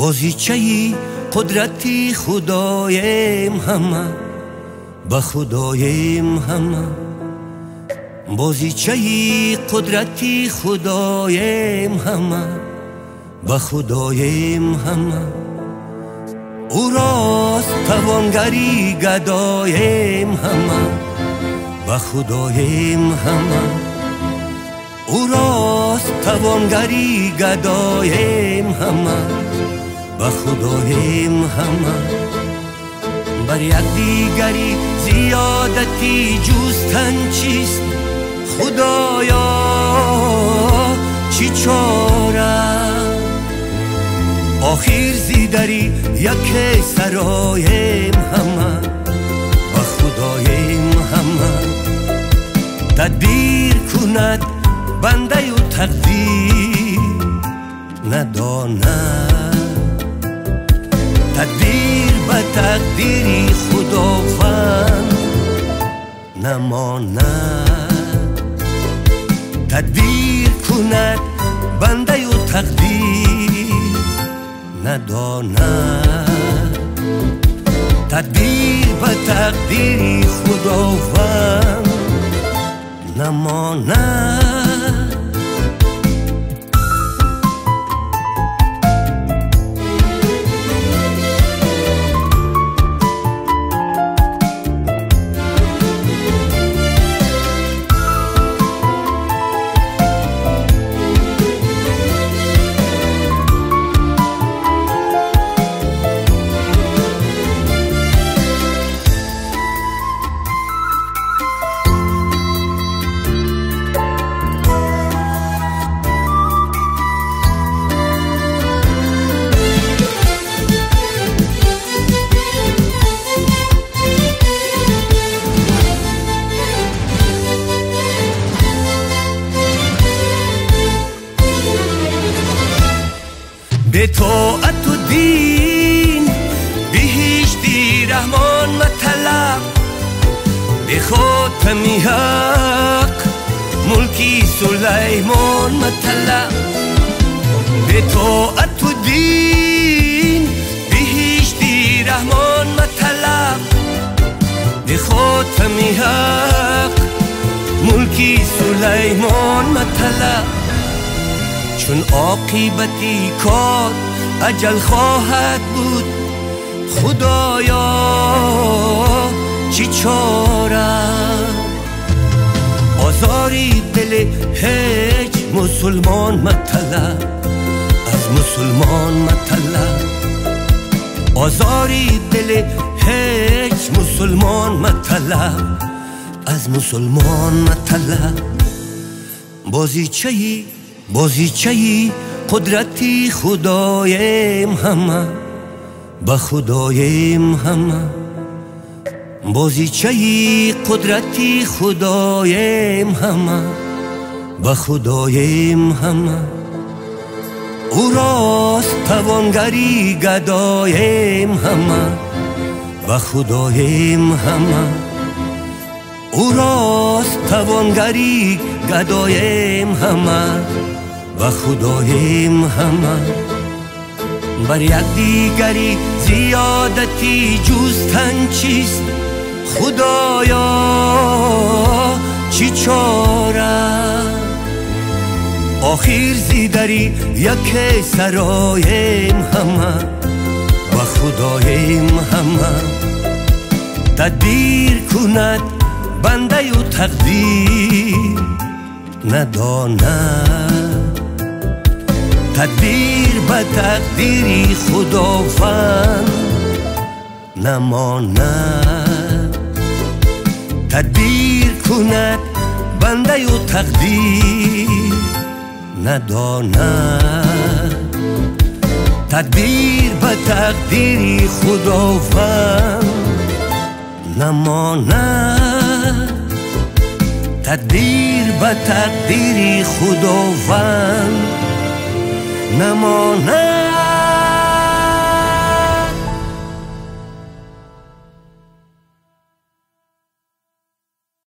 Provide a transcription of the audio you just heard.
بازیچه قدرتی خدایم همه به خدایم همه بازیچه قدرتی خدایم همه به خدایم همه او راست توانگری گدایم همه به خدایم همه او راست توانگری گدایم همه به خدایم همه بر یک دیگری زیادتی جستن چیست خدایا چی چاره آخر زیدری یک سرایم همه و خدایم همه تدبیر کند بنده و تقدیر نداند تدبیر به تقدیری خداوند نماند تدبیر کند بنده و تقدیر نداند تدبیر به تقدیری خداوند نماند به طاعت و دین بهشتی رحمان مطلب به خاتمی حق ملکی سلیمان مطلب به طاعت و دین بهشتی رحمان مطلب به خاتمی حق ملکی سلیمان مطلب چون عاقبتی کار اجل خواهد بود خدایا چی چاره آزاری دل هیچ مسلمان مطلب از مسلمان مطلب آزاری دل هیچ مسلمان مطلب از مسلمان مطلب بازیچه قدرتی خدایم همه به خدایم همه بازیچه قدرتی خدایم همه به خدایم همه او راست توانگری گدایم همه به خدایم همه او راست توانگری گدایم همه و خدایم همه بر یک دیگری زیادتی جستن چیست خدایا چی چاره آخر زیدری یک سرایم همه و خدایم همه تدبیر کند بنده و تقدیر نداند تدبیر به تقدیری خداوند نماند تدبیر کند بنده و تقدیر نداند تدبیر به تقدیری خداوند نماند تدبیر به تقدیری خداوند نماند